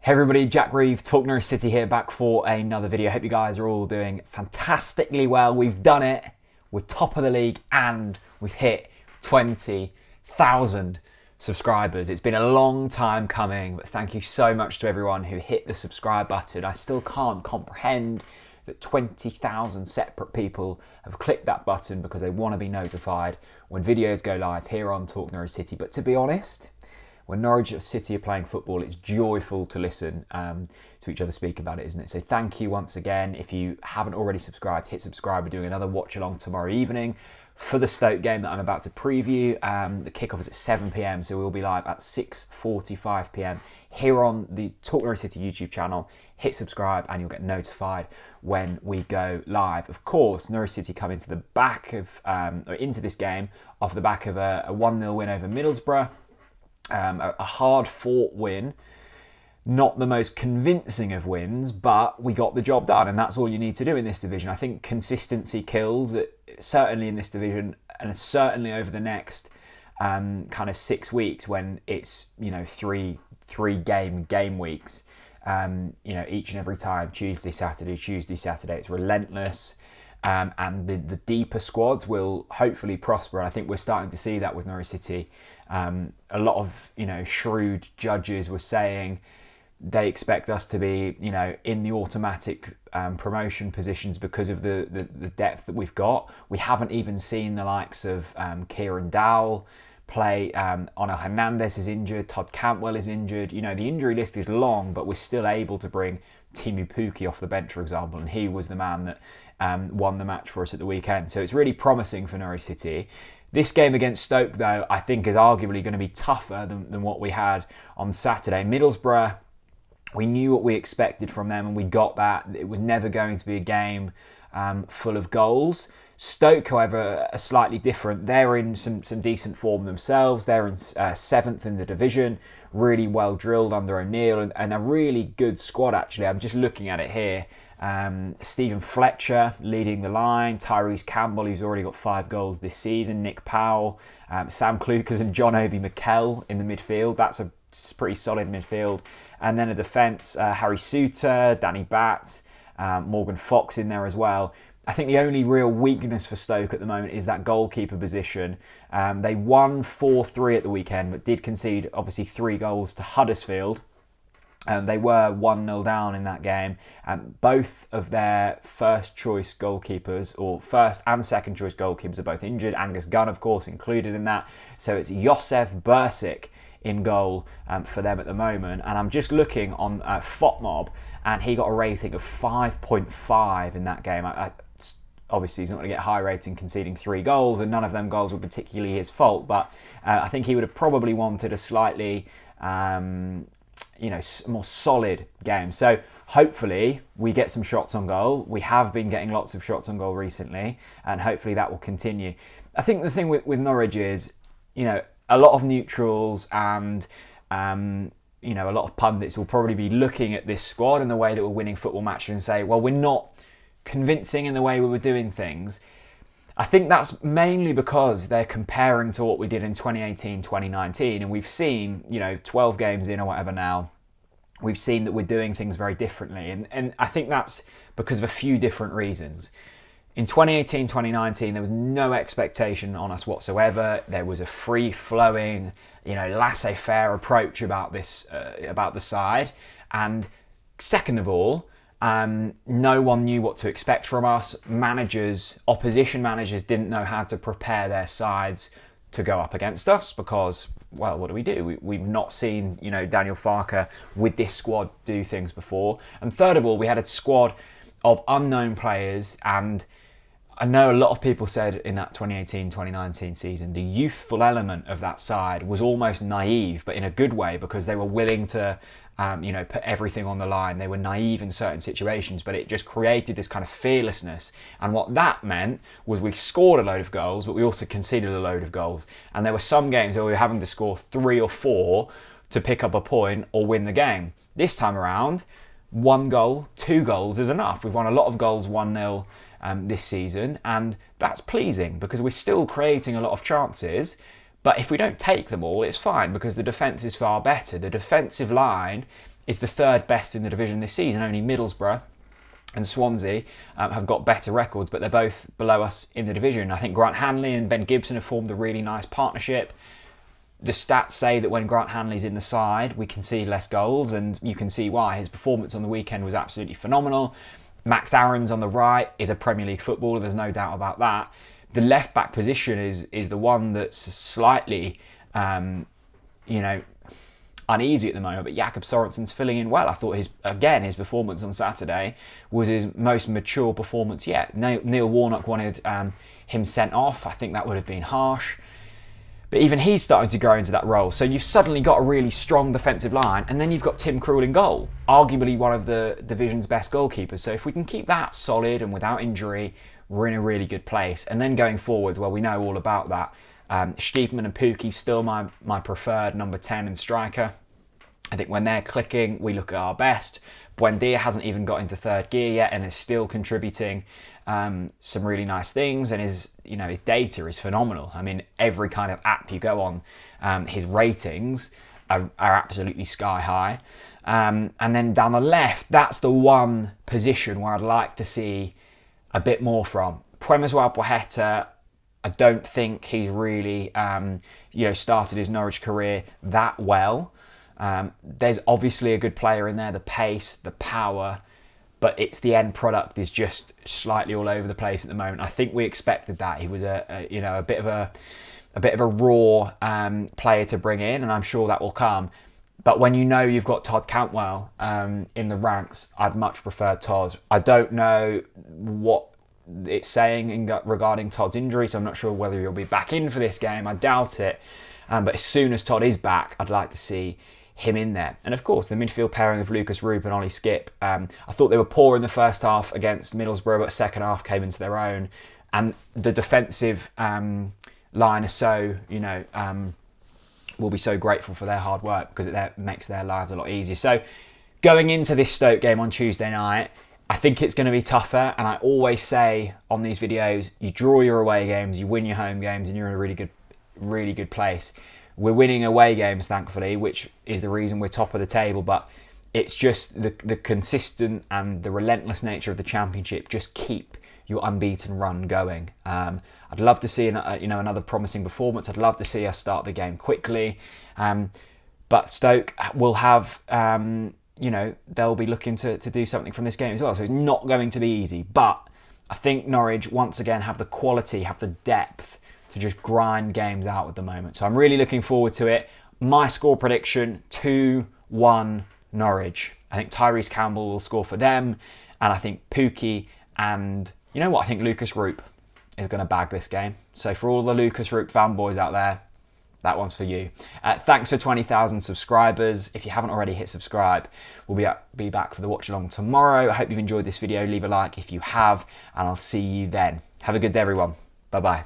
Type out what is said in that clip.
Hey everybody, Jack Reeve, TalkNorwichCity here, back for another video. Hope you guys are all doing fantastically well. We've done it. We're top of the league and we've hit 20,000 subscribers. It's been a long time coming, but thank you so much to everyone who hit the subscribe button. I still can't comprehend that 20,000 separate people have clicked that button because they want to be notified when videos go live here on TalkNorwichCity. But to be honest, when Norwich City are playing football, it's joyful to listen to each other speak about it, isn't it? So thank you once again. If you haven't already subscribed, hit subscribe. We're doing another watch along tomorrow evening for the Stoke game that I'm about to preview. The kickoff is at 7 p.m, so we'll be live at 6:45 p.m. here on the TalkNorwichCity YouTube channel. Hit subscribe and you'll get notified when we go live. Of course, Norwich City come into the back of or into this game off the back of a 1-0 win over Middlesbrough. A hard-fought win, not the most convincing of wins, but we got the job done, and that's all you need to do in this division. I think consistency kills, certainly in this division, and certainly over the next kind of 6 weeks when it's, you know, three game weeks, each and every time, Tuesday, Saturday, it's relentless. And the deeper squads will hopefully prosper. And I think we're starting to see that with Norwich City. A lot of, shrewd judges were saying they expect us to be, in the automatic promotion positions because of the depth that we've got. We haven't even seen the likes of Kieran Dowell play. Onel Hernandez is injured. Todd Cantwell is injured. The injury list is long, but we're still able to bring Timu Pukki off the bench, for example, and he was the man that won the match for us at the weekend. So it's really promising for Norwich City. This game against Stoke, though, I think is arguably going to be tougher than what we had on Saturday. Middlesbrough, we knew what we expected from them and we got that. It was never going to be a game full of goals. Stoke, however, are slightly different. They're in some decent form themselves. They're in 7th in the division, really well drilled under O'Neill and a really good squad, actually. I'm just looking at it here. Stephen Fletcher leading the line, Tyrese Campbell, who's already got 5 goals this season, Nick Powell, Sam Clucas and John Obi Mikel in the midfield. That's a pretty solid midfield. And then a defence, Harry Suter, Danny Batts, Morgan Fox in there as well. I think the only real weakness for Stoke at the moment is that goalkeeper position. They won 4-3 at the weekend, but did concede, obviously, 3 goals to Huddersfield. They were 1-0 down in that game. Both of their first choice goalkeepers, or first and second choice goalkeepers, are both injured. Angus Gunn, of course, included in that. So it's Josef Bursic in goal for them at the moment. And I'm just looking on FOTMob, and he got a rating of 5.5 in that game. Obviously, he's not going to get a high rating conceding 3 goals, and none of them goals were particularly his fault. But I think he would have probably wanted a slightly more solid game. So hopefully we get some shots on goal. We have been getting lots of shots on goal recently, and hopefully that will continue. I think the thing with Norwich is, a lot of neutrals and a lot of pundits will probably be looking at this squad and the way that we're winning football matches and say, well, we're not convincing in the way we were doing things. I think that's mainly because they're comparing to what we did in 2018, 2019, and we've seen, 12 games in or whatever now, we've seen that we're doing things very differently. And I think that's because of a few different reasons. In 2018, 2019, there was no expectation on us whatsoever. There was a free-flowing, laissez-faire approach about this, about the side. And second of all, no one knew what to expect from us. Opposition managers didn't know how to prepare their sides to go up against us because, well, what do? We've not seen, Daniel Farke with this squad do things before. And third of all, we had a squad of unknown players, and I know a lot of people said in that 2018-2019 season, the youthful element of that side was almost naive, but in a good way, because they were willing to put everything on the line. They were naive in certain situations, but it just created this kind of fearlessness. And what that meant was we scored a load of goals, but we also conceded a load of goals. And there were some games where we were having to score 3 or 4 to pick up a point or win the game. This time around, 1 goal, 2 goals is enough. We've won a lot of goals 1-0 this season, and that's pleasing because we're still creating a lot of chances, But if we don't take them all, it's fine because the defence is far better. The defensive line is the third best in the division this season. Only Middlesbrough and Swansea have got better records, but they're both below us in the division. I think Grant Hanley and Ben Gibson have formed a really nice partnership. The stats say that when Grant Hanley's in the side, we concede less goals, and you can see why. His performance on the weekend was absolutely phenomenal. Max Aaron's on the right is a Premier League footballer, there's no doubt about that. The left-back position is the one that's slightly, uneasy at the moment, but Jakob Sorensen's filling in well. I thought his performance on Saturday was his most mature performance yet. Neil Warnock wanted him sent off. I think that would have been harsh. But even he's starting to grow into that role. So you've suddenly got a really strong defensive line, and then you've got Tim Krul in goal, arguably one of the division's best goalkeepers. So if we can keep that solid and without injury, we're in a really good place. And then going forwards, well, we know all about that. Stiepman and Pukki still my preferred number 10 and striker. I think when they're clicking, we look at our best. Buendia hasn't even got into third gear yet and is still contributing some really nice things, and his data is phenomenal. I mean, every kind of app you go on, his ratings are absolutely sky high. And then down the left, that's the one position where I'd like to see a bit more from. Premeswar Boheta, I don't think he's really started his Norwich career that well. There's obviously a good player in there, the pace, the power, but it's the end product is just slightly all over the place at the moment. I think we expected that. He was a bit of a raw player to bring in, and I'm sure that will come. But when you've got Todd Cantwell in the ranks, I'd much prefer Todd. I don't know what it's saying regarding Todd's injury, so I'm not sure whether he'll be back in for this game. I doubt it. But as soon as Todd is back, I'd like to see him in there. And of course, the midfield pairing of Lucas Roop and Ollie Skip. I thought they were poor in the first half against Middlesbrough, but second half came into their own. And the defensive line is so, will be so grateful for their hard work because it makes their lives a lot easier. So going into this Stoke game on Tuesday night, I think it's going to be tougher. And I always say on these videos, you draw your away games, you win your home games, and you're in a really good place. We're winning away games, thankfully, which is the reason we're top of the table. But it's just the consistent and the relentless nature of the Championship. Just keep your unbeaten run going. I'd love to see another promising performance. I'd love to see us start the game quickly. But Stoke will have, they'll be looking to do something from this game as well. So it's not going to be easy. But I think Norwich, once again, have the quality, have the depth to just grind games out at the moment. So I'm really looking forward to it. My score prediction, 2-1 Norwich. I think Tyrese Campbell will score for them. And I think Pukki and, I think Lucas Roop is going to bag this game. So for all the Lucas Roop fanboys out there, that one's for you. Thanks for 20,000 subscribers. If you haven't already hit subscribe, we'll be back for the watch along tomorrow. I hope you've enjoyed this video. Leave a like if you have, and I'll see you then. Have a good day, everyone. Bye-bye.